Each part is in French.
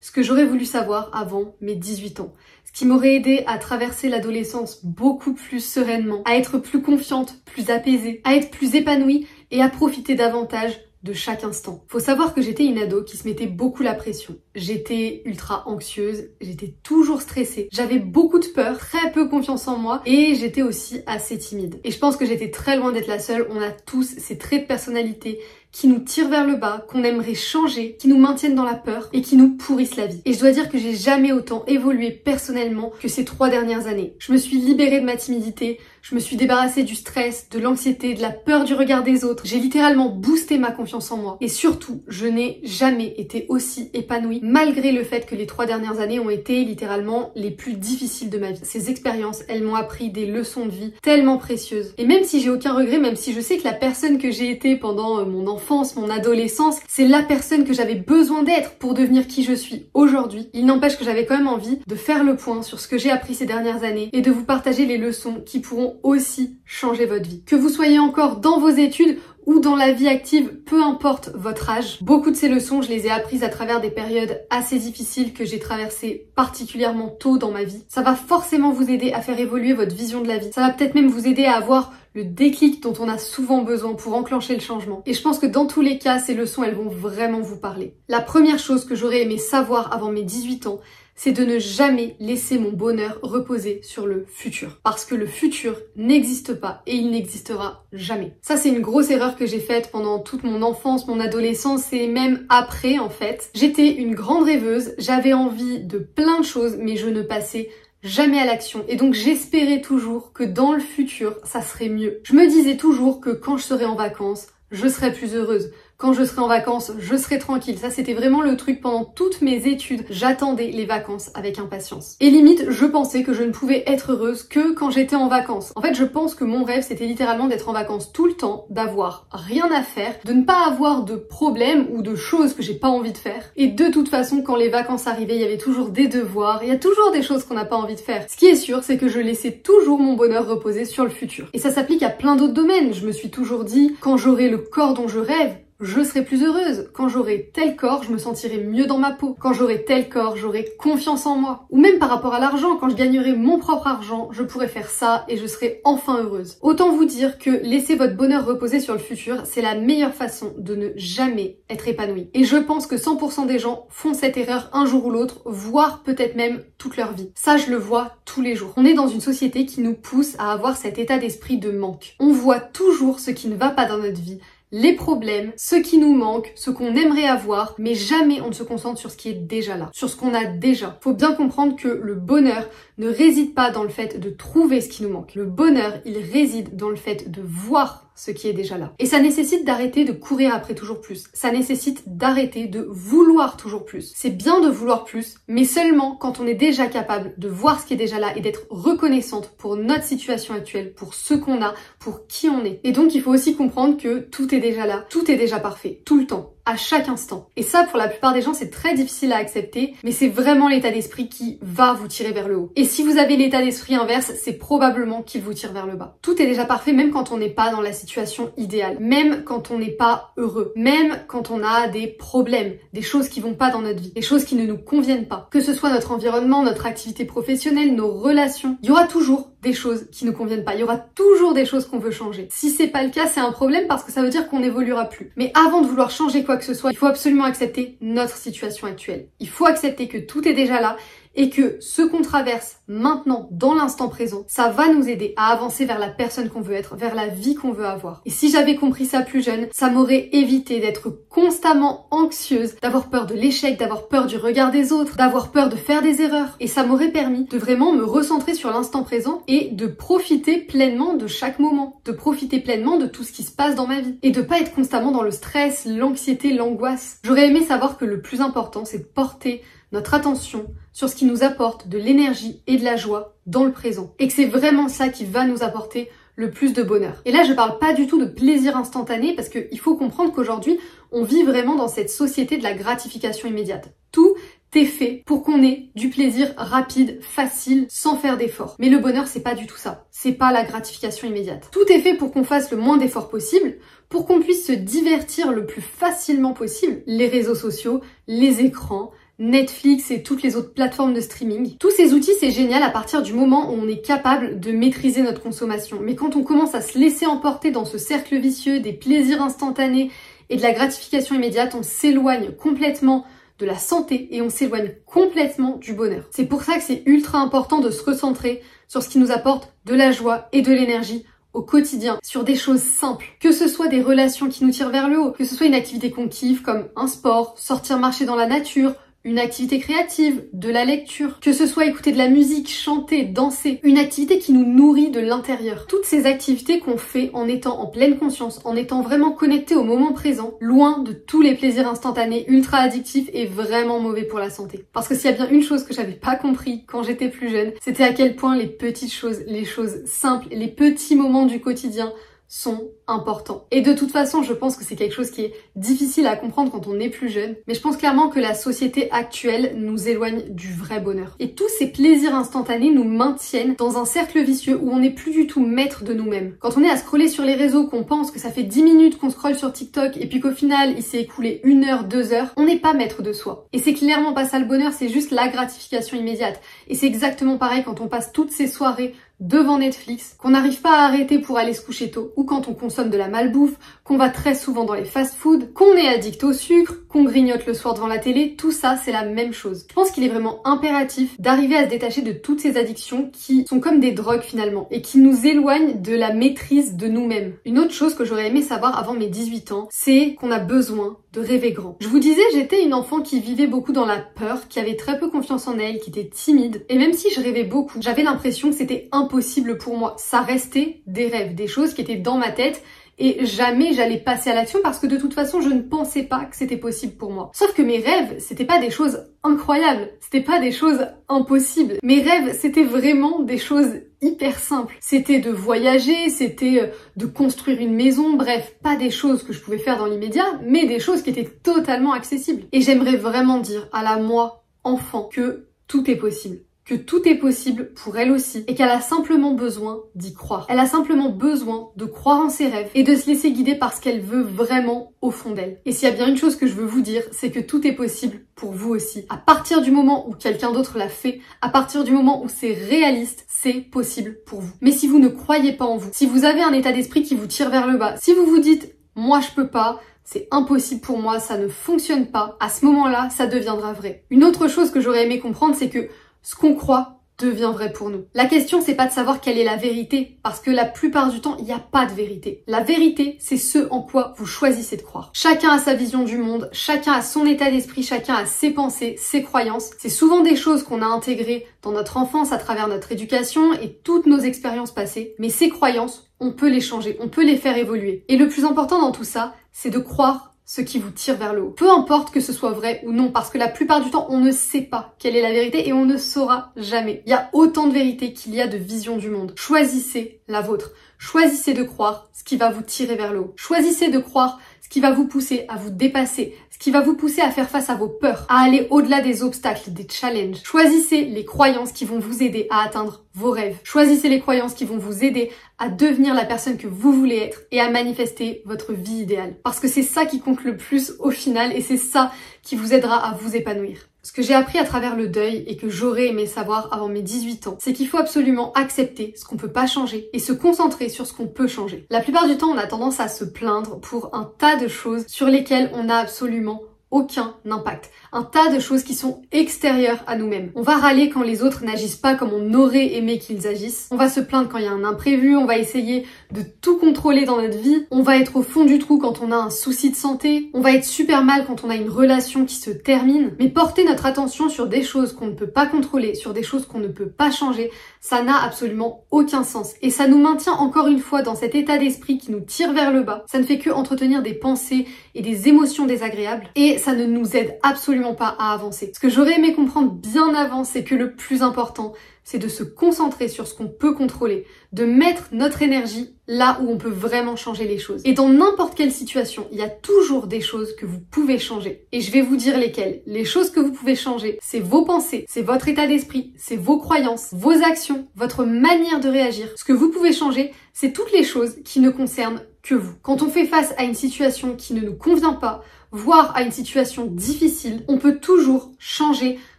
ce que j'aurais voulu savoir avant mes 18 ans. Ce qui m'aurait aidé à traverser l'adolescence beaucoup plus sereinement, à être plus confiante, plus apaisée, à être plus épanouie et à profiter davantage de chaque instant. Faut savoir que j'étais une ado qui se mettait beaucoup la pression. J'étais ultra anxieuse, j'étais toujours stressée, j'avais beaucoup de peur, très peu confiance en moi et j'étais aussi assez timide. Et je pense que j'étais très loin d'être la seule, on a tous ces traits de personnalité qui nous tirent vers le bas, qu'on aimerait changer, qui nous maintiennent dans la peur et qui nous pourrissent la vie. Et je dois dire que j'ai jamais autant évolué personnellement que ces 3 dernières années. Je me suis libérée de ma timidité, je me suis débarrassée du stress, de l'anxiété, de la peur du regard des autres. J'ai littéralement boosté ma confiance en moi. Et surtout, je n'ai jamais été aussi épanouie, malgré le fait que les 3 dernières années ont été littéralement les plus difficiles de ma vie. Ces expériences, elles m'ont appris des leçons de vie tellement précieuses. Et même si j'ai aucun regret, même si je sais que la personne que j'ai été pendant mon enfance, mon adolescence, c'est la personne que j'avais besoin d'être pour devenir qui je suis aujourd'hui, il n'empêche que j'avais quand même envie de faire le point sur ce que j'ai appris ces dernières années et de vous partager les leçons qui pourront aussi changer votre vie. Que vous soyez encore dans vos études ou dans la vie active, peu importe votre âge. Beaucoup de ces leçons, je les ai apprises à travers des périodes assez difficiles que j'ai traversées particulièrement tôt dans ma vie. Ça va forcément vous aider à faire évoluer votre vision de la vie. Ça va peut-être même vous aider à avoir le déclic dont on a souvent besoin pour enclencher le changement. Et je pense que dans tous les cas, ces leçons, elles vont vraiment vous parler. La première chose que j'aurais aimé savoir avant mes 18 ans, c'est de ne jamais laisser mon bonheur reposer sur le futur. Parce que le futur n'existe pas et il n'existera jamais. Ça, c'est une grosse erreur que j'ai faite pendant toute mon enfance, mon adolescence et même après, en fait. J'étais une grande rêveuse, j'avais envie de plein de choses, mais je ne passais jamais à l'action. Et donc j'espérais toujours que dans le futur, ça serait mieux. Je me disais toujours que quand je serais en vacances, je serais plus heureuse. Quand je serai en vacances, je serai tranquille. Ça, c'était vraiment le truc pendant toutes mes études. J'attendais les vacances avec impatience. Et limite, je pensais que je ne pouvais être heureuse que quand j'étais en vacances. En fait, je pense que mon rêve, c'était littéralement d'être en vacances tout le temps, d'avoir rien à faire, de ne pas avoir de problèmes ou de choses que j'ai pas envie de faire. Et de toute façon, quand les vacances arrivaient, il y avait toujours des devoirs, il y a toujours des choses qu'on n'a pas envie de faire. Ce qui est sûr, c'est que je laissais toujours mon bonheur reposer sur le futur. Et ça s'applique à plein d'autres domaines. Je me suis toujours dit, quand j'aurai le corps dont je rêve, je serai plus heureuse. Quand j'aurai tel corps, je me sentirai mieux dans ma peau. Quand j'aurai tel corps, j'aurai confiance en moi. Ou même par rapport à l'argent, quand je gagnerai mon propre argent, je pourrai faire ça et je serai enfin heureuse. Autant vous dire que laisser votre bonheur reposer sur le futur, c'est la meilleure façon de ne jamais être épanoui. Et je pense que 100% des gens font cette erreur un jour ou l'autre, voire peut-être même toute leur vie. Ça, je le vois tous les jours. On est dans une société qui nous pousse à avoir cet état d'esprit de manque. On voit toujours ce qui ne va pas dans notre vie, les problèmes, ce qui nous manque, ce qu'on aimerait avoir, mais jamais on ne se concentre sur ce qui est déjà là, sur ce qu'on a déjà. Faut bien comprendre que le bonheur ne réside pas dans le fait de trouver ce qui nous manque. Le bonheur, il réside dans le fait de voir ce qui est déjà là. Et ça nécessite d'arrêter de courir après toujours plus. Ça nécessite d'arrêter de vouloir toujours plus. C'est bien de vouloir plus, mais seulement quand on est déjà capable de voir ce qui est déjà là et d'être reconnaissante pour notre situation actuelle, pour ce qu'on a, pour qui on est. Et donc, il faut aussi comprendre que tout est déjà là, tout est déjà parfait, tout le temps, à chaque instant. Et ça, pour la plupart des gens, c'est très difficile à accepter, mais c'est vraiment l'état d'esprit qui va vous tirer vers le haut. Et si vous avez l'état d'esprit inverse, c'est probablement qu'il vous tire vers le bas. Tout est déjà parfait, même quand on n'est pas dans la situation idéale, même quand on n'est pas heureux, même quand on a des problèmes, des choses qui vont pas dans notre vie, des choses qui ne nous conviennent pas. Que ce soit notre environnement, notre activité professionnelle, nos relations, il y aura toujours des choses qui nous conviennent pas. Il y aura toujours des choses qu'on veut changer. Si c'est pas le cas, c'est un problème parce que ça veut dire qu'on n'évoluera plus. Mais avant de vouloir changer quoi que ce soit, il faut absolument accepter notre situation actuelle. Il faut accepter que tout est déjà là et que ce qu'on traverse maintenant, dans l'instant présent, ça va nous aider à avancer vers la personne qu'on veut être, vers la vie qu'on veut avoir. Et si j'avais compris ça plus jeune, ça m'aurait évité d'être constamment anxieuse, d'avoir peur de l'échec, d'avoir peur du regard des autres, d'avoir peur de faire des erreurs. Et ça m'aurait permis de vraiment me recentrer sur l'instant présent et de profiter pleinement de chaque moment, de profiter pleinement de tout ce qui se passe dans ma vie et de pas être constamment dans le stress, l'anxiété, l'angoisse. J'aurais aimé savoir que le plus important, c'est de porter notre attention sur ce qui nous apporte de l'énergie et de la joie dans le présent. Et que c'est vraiment ça qui va nous apporter le plus de bonheur. Et là, je parle pas du tout de plaisir instantané parce qu'il faut comprendre qu'aujourd'hui, on vit vraiment dans cette société de la gratification immédiate. Tout est fait pour qu'on ait du plaisir rapide, facile, sans faire d'efforts. Mais le bonheur, c'est pas du tout ça. C'est pas la gratification immédiate. Tout est fait pour qu'on fasse le moins d'efforts possible, pour qu'on puisse se divertir le plus facilement possible. Les réseaux sociaux, les écrans, Netflix et toutes les autres plateformes de streaming. Tous ces outils, c'est génial à partir du moment où on est capable de maîtriser notre consommation. Mais quand on commence à se laisser emporter dans ce cercle vicieux des plaisirs instantanés et de la gratification immédiate, on s'éloigne complètement de la santé et on s'éloigne complètement du bonheur. C'est pour ça que c'est ultra important de se recentrer sur ce qui nous apporte de la joie et de l'énergie au quotidien, sur des choses simples. Que ce soit des relations qui nous tirent vers le haut, que ce soit une activité qu'on kiffe comme un sport, sortir marcher dans la nature, une activité créative, de la lecture, que ce soit écouter de la musique, chanter, danser, une activité qui nous nourrit de l'intérieur. Toutes ces activités qu'on fait en étant en pleine conscience, en étant vraiment connecté au moment présent, loin de tous les plaisirs instantanés ultra addictifs et vraiment mauvais pour la santé. Parce que s'il y a bien une chose que j'avais pas compris quand j'étais plus jeune, c'était à quel point les petites choses, les choses simples, les petits moments du quotidien sont importants. Et de toute façon, je pense que c'est quelque chose qui est difficile à comprendre quand on est plus jeune, mais je pense clairement que la société actuelle nous éloigne du vrai bonheur. Et tous ces plaisirs instantanés nous maintiennent dans un cercle vicieux où on n'est plus du tout maître de nous-mêmes. Quand on est à scroller sur les réseaux, qu'on pense que ça fait 10 minutes qu'on scrolle sur TikTok et puis qu'au final, il s'est écoulé 1 heure, 2 heures, on n'est pas maître de soi. Et c'est clairement pas ça le bonheur, c'est juste la gratification immédiate. Et c'est exactement pareil quand on passe toutes ces soirées devant Netflix, qu'on n'arrive pas à arrêter pour aller se coucher tôt, ou quand on consomme de la malbouffe, qu'on va très souvent dans les fast-foods, qu'on est addict au sucre, qu'on grignote le soir devant la télé, tout ça c'est la même chose. Je pense qu'il est vraiment impératif d'arriver à se détacher de toutes ces addictions qui sont comme des drogues finalement, et qui nous éloignent de la maîtrise de nous-mêmes. Une autre chose que j'aurais aimé savoir avant mes 18 ans, c'est qu'on a besoin de rêver grand. Je vous disais, j'étais une enfant qui vivait beaucoup dans la peur, qui avait très peu confiance en elle, qui était timide, et même si je rêvais beaucoup, j'avais l'impression que c'était impossible pour moi. Ça restait des rêves, des choses qui étaient dans ma tête, et jamais j'allais passer à l'action parce que de toute façon je ne pensais pas que c'était possible pour moi. Sauf que mes rêves, c'était pas des choses incroyables, c'était pas des choses impossibles. Mes rêves, c'était vraiment des choses hyper simples. C'était de voyager, c'était de construire une maison, bref, pas des choses que je pouvais faire dans l'immédiat, mais des choses qui étaient totalement accessibles. Et j'aimerais vraiment dire à la moi, enfant, que tout est possible. Que tout est possible pour elle aussi et qu'elle a simplement besoin d'y croire. Elle a simplement besoin de croire en ses rêves et de se laisser guider par ce qu'elle veut vraiment au fond d'elle. Et s'il y a bien une chose que je veux vous dire, c'est que tout est possible pour vous aussi. À partir du moment où quelqu'un d'autre l'a fait, à partir du moment où c'est réaliste, c'est possible pour vous. Mais si vous ne croyez pas en vous, si vous avez un état d'esprit qui vous tire vers le bas, si vous vous dites « moi je peux pas », c'est impossible pour moi, ça ne fonctionne pas, à ce moment-là, ça deviendra vrai. Une autre chose que j'aurais aimé comprendre, c'est que ce qu'on croit devient vrai pour nous. La question, c'est pas de savoir quelle est la vérité, parce que la plupart du temps, il n'y a pas de vérité. La vérité, c'est ce en quoi vous choisissez de croire. Chacun a sa vision du monde, chacun a son état d'esprit, chacun a ses pensées, ses croyances. C'est souvent des choses qu'on a intégrées dans notre enfance à travers notre éducation et toutes nos expériences passées, mais ces croyances, on peut les changer, on peut les faire évoluer. Et le plus important dans tout ça, c'est de croire ce qui vous tire vers le haut. Peu importe que ce soit vrai ou non, parce que la plupart du temps, on ne sait pas quelle est la vérité et on ne saura jamais. Il y a autant de vérité qu'il y a de vision du monde. Choisissez la vôtre. Choisissez de croire ce qui va vous tirer vers le haut. Choisissez de croire ce qui va vous pousser à vous dépasser, ce qui va vous pousser à faire face à vos peurs, à aller au-delà des obstacles, des challenges. Choisissez les croyances qui vont vous aider à atteindre vos rêves. Choisissez les croyances qui vont vous aider à devenir la personne que vous voulez être et à manifester votre vie idéale. Parce que c'est ça qui compte le plus au final et c'est ça qui vous aidera à vous épanouir. Ce que j'ai appris à travers le deuil et que j'aurais aimé savoir avant mes 18 ans, c'est qu'il faut absolument accepter ce qu'on peut pas changer et se concentrer sur ce qu'on peut changer. La plupart du temps, on a tendance à se plaindre pour un tas de choses sur lesquelles on n'a absolument aucun impact. Un tas de choses qui sont extérieures à nous-mêmes. On va râler quand les autres n'agissent pas comme on aurait aimé qu'ils agissent. On va se plaindre quand il y a un imprévu, on va essayer de tout contrôler dans notre vie. On va être au fond du trou quand on a un souci de santé. On va être super mal quand on a une relation qui se termine. Mais porter notre attention sur des choses qu'on ne peut pas contrôler, sur des choses qu'on ne peut pas changer, ça n'a absolument aucun sens. Et ça nous maintient encore une fois dans cet état d'esprit qui nous tire vers le bas. Ça ne fait que entretenir des pensées et des émotions désagréables. Et ça ne nous aide absolument pas à avancer. Ce que j'aurais aimé comprendre bien avant, c'est que le plus important, c'est de se concentrer sur ce qu'on peut contrôler, de mettre notre énergie là où on peut vraiment changer les choses. Et dans n'importe quelle situation, il y a toujours des choses que vous pouvez changer. Et je vais vous dire lesquelles. Les choses que vous pouvez changer, c'est vos pensées, c'est votre état d'esprit, c'est vos croyances, vos actions, votre manière de réagir. Ce que vous pouvez changer, c'est toutes les choses qui ne concernent que vous. Quand on fait face à une situation qui ne nous convient pas, voire à une situation difficile, on peut toujours changer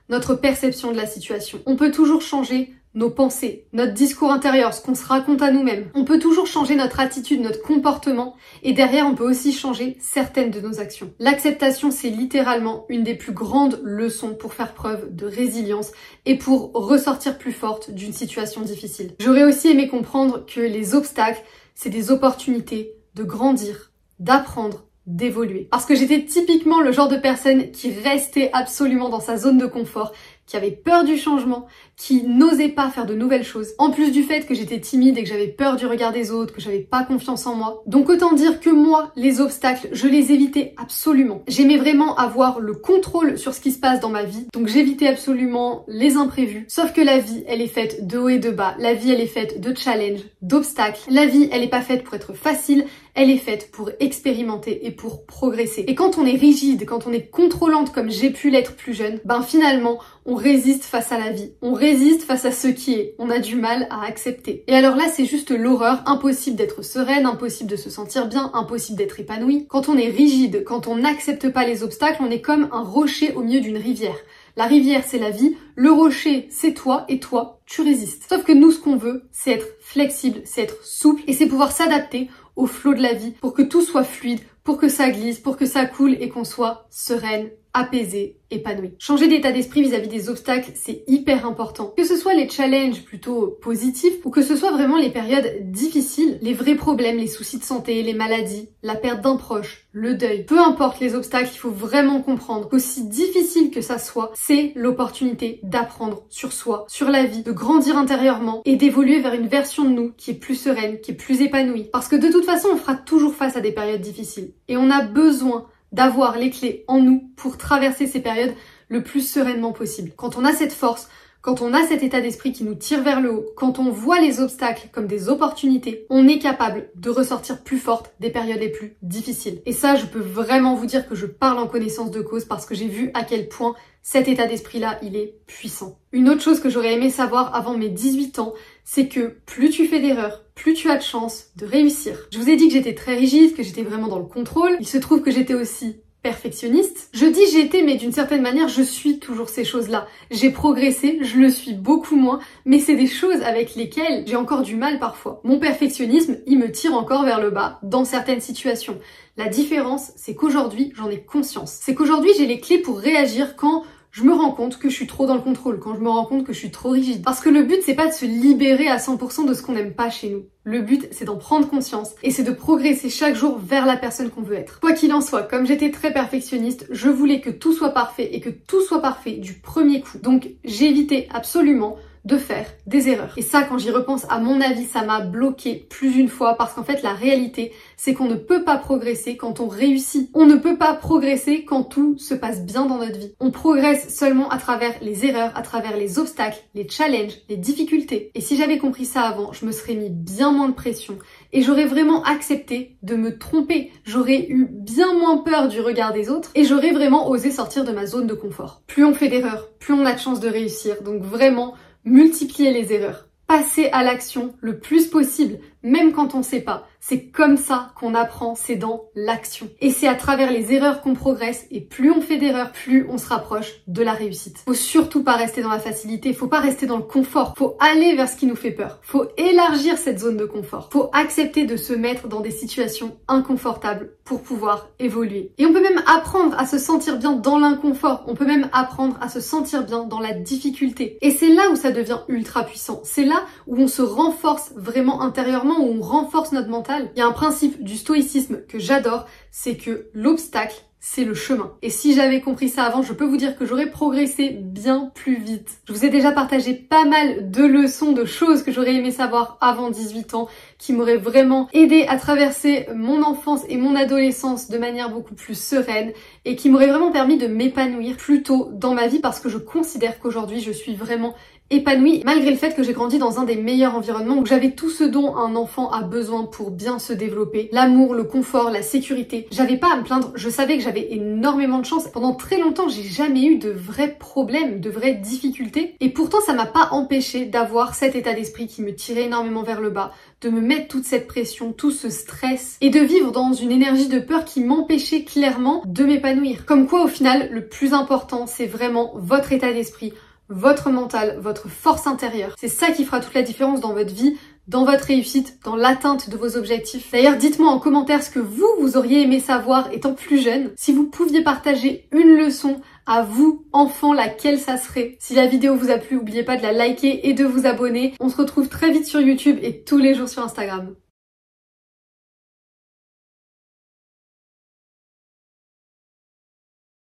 notre perception de la situation. On peut toujours changer nos pensées, notre discours intérieur, ce qu'on se raconte à nous-mêmes. On peut toujours changer notre attitude, notre comportement, et derrière on peut aussi changer certaines de nos actions. L'acceptation, c'est littéralement une des plus grandes leçons pour faire preuve de résilience et pour ressortir plus forte d'une situation difficile. J'aurais aussi aimé comprendre que les obstacles, c'est des opportunités de grandir, d'apprendre, d'évoluer. Parce que j'étais typiquement le genre de personne qui restait absolument dans sa zone de confort, qui avait peur du changement, qui n'osait pas faire de nouvelles choses. En plus du fait que j'étais timide et que j'avais peur du regard des autres, que j'avais pas confiance en moi. Donc autant dire que moi, les obstacles, je les évitais absolument. J'aimais vraiment avoir le contrôle sur ce qui se passe dans ma vie, donc j'évitais absolument les imprévus. Sauf que la vie, elle est faite de haut et de bas. La vie, elle est faite de challenges, d'obstacles. La vie, elle est pas faite pour être facile, elle est faite pour expérimenter et pour progresser. Et quand on est rigide, quand on est contrôlante comme j'ai pu l'être plus jeune, ben finalement, on résiste face à la vie. On résiste face à ce qui est. On a du mal à accepter. Et alors là, c'est juste l'horreur. Impossible d'être sereine, impossible de se sentir bien, impossible d'être épanouie. Quand on est rigide, quand on n'accepte pas les obstacles, on est comme un rocher au milieu d'une rivière. La rivière, c'est la vie. Le rocher, c'est toi. Et toi, tu résistes. Sauf que nous, ce qu'on veut, c'est être flexible, c'est être souple. Et c'est pouvoir s'adapter au flot de la vie pour que tout soit fluide, pour que ça glisse, pour que ça coule et qu'on soit sereine, apaisée, épanouie. Changer d'état d'esprit vis-à-vis des obstacles, c'est hyper important. Que ce soit les challenges plutôt positifs ou que ce soit vraiment les périodes difficiles, les vrais problèmes, les soucis de santé, les maladies, la perte d'un proche, le deuil. Peu importe les obstacles, il faut vraiment comprendre qu'aussi difficile que ça soit, c'est l'opportunité d'apprendre sur soi, sur la vie, de grandir intérieurement et d'évoluer vers une version de nous qui est plus sereine, qui est plus épanouie. Parce que de toute façon, on fera toujours face à des périodes difficiles. Et on a besoin d'avoir les clés en nous pour traverser ces périodes le plus sereinement possible. Quand on a cette force, quand on a cet état d'esprit qui nous tire vers le haut, quand on voit les obstacles comme des opportunités, on est capable de ressortir plus forte des périodes les plus difficiles. Et ça, je peux vraiment vous dire que je parle en connaissance de cause parce que j'ai vu à quel point cet état d'esprit-là, il est puissant. Une autre chose que j'aurais aimé savoir avant mes 18 ans, c'est que plus tu fais d'erreurs, plus tu as de chances de réussir. Je vous ai dit que j'étais très rigide, que j'étais vraiment dans le contrôle. Il se trouve que j'étais aussi perfectionniste. Je dis j'étais, mais d'une certaine manière, je suis toujours ces choses-là. J'ai progressé, je le suis beaucoup moins, mais c'est des choses avec lesquelles j'ai encore du mal parfois. Mon perfectionnisme, il me tire encore vers le bas dans certaines situations. La différence, c'est qu'aujourd'hui, j'en ai conscience. C'est qu'aujourd'hui, j'ai les clés pour réagir quand je me rends compte que je suis trop dans le contrôle, quand je me rends compte que je suis trop rigide. Parce que le but, c'est pas de se libérer à 100% de ce qu'on n'aime pas chez nous. Le but, c'est d'en prendre conscience et c'est de progresser chaque jour vers la personne qu'on veut être. Quoi qu'il en soit, comme j'étais très perfectionniste, je voulais que tout soit parfait et que tout soit parfait du premier coup. Donc, j'évitais absolument de faire des erreurs. Et ça, quand j'y repense, à mon avis, ça m'a bloqué plus d'une fois parce qu'en fait, la réalité, c'est qu'on ne peut pas progresser quand on réussit. On ne peut pas progresser quand tout se passe bien dans notre vie. On progresse seulement à travers les erreurs, à travers les obstacles, les challenges, les difficultés. Et si j'avais compris ça avant, je me serais mis bien moins de pression et j'aurais vraiment accepté de me tromper. J'aurais eu bien moins peur du regard des autres et j'aurais vraiment osé sortir de ma zone de confort. Plus on fait d'erreurs, plus on a de chances de réussir. Donc vraiment, multiplier les erreurs. Passer à l'action le plus possible, même quand on sait pas. C'est comme ça qu'on apprend, c'est dans l'action. Et c'est à travers les erreurs qu'on progresse, et plus on fait d'erreurs, plus on se rapproche de la réussite. Faut surtout pas rester dans la facilité, faut pas rester dans le confort, faut aller vers ce qui nous fait peur. Faut élargir cette zone de confort. Faut accepter de se mettre dans des situations inconfortables pour pouvoir évoluer. Et on peut même apprendre à se sentir bien dans l'inconfort, on peut même apprendre à se sentir bien dans la difficulté. Et c'est là où ça devient ultra puissant. C'est là où on se renforce vraiment intérieurement, où on renforce notre mental. Il y a un principe du stoïcisme que j'adore, c'est que l'obstacle, c'est le chemin. Et si j'avais compris ça avant, je peux vous dire que j'aurais progressé bien plus vite. Je vous ai déjà partagé pas mal de leçons, de choses que j'aurais aimé savoir avant 18 ans, qui m'auraient vraiment aidé à traverser mon enfance et mon adolescence de manière beaucoup plus sereine et qui m'auraient vraiment permis de m'épanouir plus tôt dans ma vie parce que je considère qu'aujourd'hui je suis vraiment épanouie, malgré le fait que j'ai grandi dans un des meilleurs environnements où j'avais tout ce dont un enfant a besoin pour bien se développer. L'amour, le confort, la sécurité. J'avais pas à me plaindre, je savais que j'avais énormément de chance. Pendant très longtemps, j'ai jamais eu de vrais problèmes, de vraies difficultés. Et pourtant, ça m'a pas empêché d'avoir cet état d'esprit qui me tirait énormément vers le bas, de me mettre toute cette pression, tout ce stress, et de vivre dans une énergie de peur qui m'empêchait clairement de m'épanouir. Comme quoi, au final, le plus important, c'est vraiment votre état d'esprit, votre mental, votre force intérieure. C'est ça qui fera toute la différence dans votre vie, dans votre réussite, dans l'atteinte de vos objectifs. D'ailleurs, dites-moi en commentaire ce que vous auriez aimé savoir étant plus jeune. Si vous pouviez partager une leçon à vous, enfant, laquelle ça serait? Si la vidéo vous a plu, n'oubliez pas de la liker et de vous abonner. On se retrouve très vite sur YouTube et tous les jours sur Instagram.